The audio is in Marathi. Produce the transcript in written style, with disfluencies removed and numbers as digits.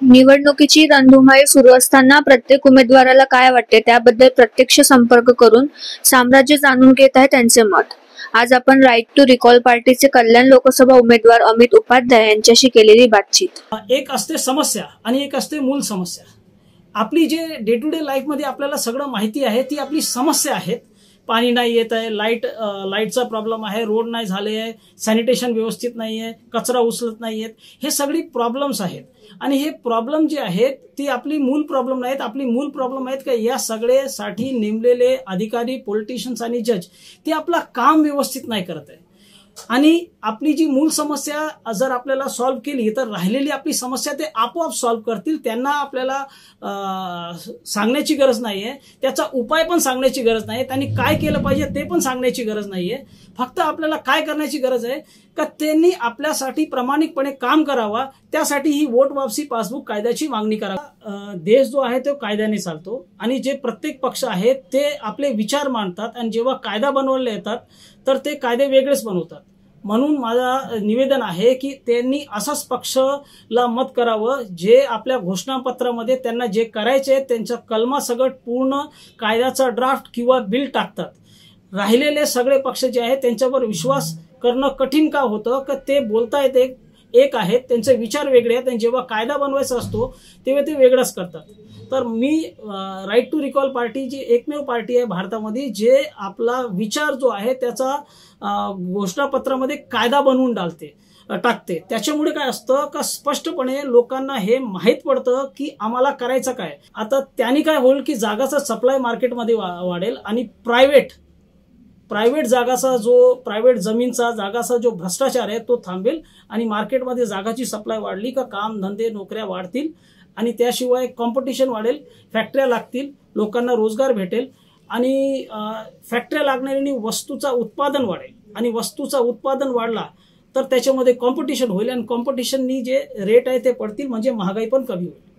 निवडणुकीची रणधुमाळी सुरू असताना प्रत्येक उमेदवाराला काय वाटते त्याबद्दल प्रत्यक्ष संपर्क करून साम्राज्य जाणून घेत आहे त्यांचे मत। आज आपण राईट टू रिकॉल पार्टीचे कल्याण लोकसभा उमेदवार अमित उपाध्याय यांच्याशी केलेली बातचीत। एक असते समस्या आणि एक असते मूल समस्या। आपली जे डे टू डे लाईफ मध्ये आपल्याला सगळं माहिती आहे ती आपली समस्या आहेत। पाणी नाही येत आहे, लाईटचा प्रॉब्लेम आहे, रोड नाही झाले आहे, सॅनिटेशन व्यवस्थित नाही आहे, कचरा उचलत नाही आहेत, हे सगळी प्रॉब्लेम्स आहेत। आणि हे प्रॉब्लेम जे आहेत ती आपली मूल प्रॉब्लेम नाहीत। आपली मूल प्रॉब्लेम आहेत का या सगळ्यासाठी नेमलेले अधिकारी, पॉलिटिशियन्स आणि जज ते आपला काम व्यवस्थित नाही करत आहे। आणि आपली जी मूल समस्या जर आपल्याला सॉल्व्ह केली तर राहिलेली आपली समस्या ते आपोआप सॉल्व्ह करतील। त्यांना आपल्याला सांगण्याची गरज नाहीये, त्याचा उपाय पण सांगण्याची गरज नाही, त्यांनी काय केलं पाहिजे ते पण सांगण्याची गरज नाहीये। फक्त आपल्याला काय करण्याची गरज आहे का त्यांनी आपल्यासाठी प्रामाणिकपणे काम करावा, त्यासाठी ही वोट वापसी पासबुक कायद्याची मागणी करावी। देश जो आहे तो कायद्याने चालतो आणि जे प्रत्येक पक्ष आहेत ते आपले विचार मांडतात आणि जेव्हा कायदा बनवले येतात तर ते कायदे वेगळेच बनवतात। म्हणून माझा निवेदन आहे की त्यांनी असाच पक्षला मत करावं जे आपल्या घोषणापत्रामध्ये त्यांना जे करायचे त्यांच्या कलमासकट पूर्ण कायद्याचा ड्राफ्ट किंवा बिल टाकतात। राहिलेले सगळे पक्ष जे आहेत त्यांच्यावर विश्वास करणं कठीण का होतं का ते बोलतायत एक आहेत, त्यांचे विचार वेगळे आहेत आणि जेव्हा कायदा बनवायचा असतो तेव्हा ते वेगळंच करतात। तर मी राईट टू रिकॉल पार्टी जी एकमेव पार्टी आहे भारतामध्ये जे आपला विचार जो आहे त्याचा घोषणापत्रामध्ये कायदा बनवून टाकते। त्याच्यामुळे काय असतं का स्पष्टपणे लोकांना हे माहीत पडतं की आम्हाला करायचं काय। आता त्यांनी काय होईल की जागाचा सप्लाय मार्केटमध्ये वाढेल आणि प्रायव्हेट जागाचा जो प्रायव्हेट जमीनचा जागाचा जो भ्रष्टाचार आहे तो थांबेल आणि मार्केटमध्ये जागाची सप्लाय वाढली का काम धंदे नोकऱ्या वाढतील आणि त्याशिवाय कॉम्पिटिशन वाढेल, फॅक्टऱ्या लागतील, लोकांना रोजगार भेटेल आणि फॅक्टऱ्या लागणाऱ्यांनी वस्तूचा उत्पादन वाढेल आणि वस्तूचा उत्पादन वाढला तर त्याच्यामध्ये कॉम्पिटिशन होईल आणि कॉम्पिटिशननी जे रेट आहे ते पडतील म्हणजे महागाई पण कमी होईल।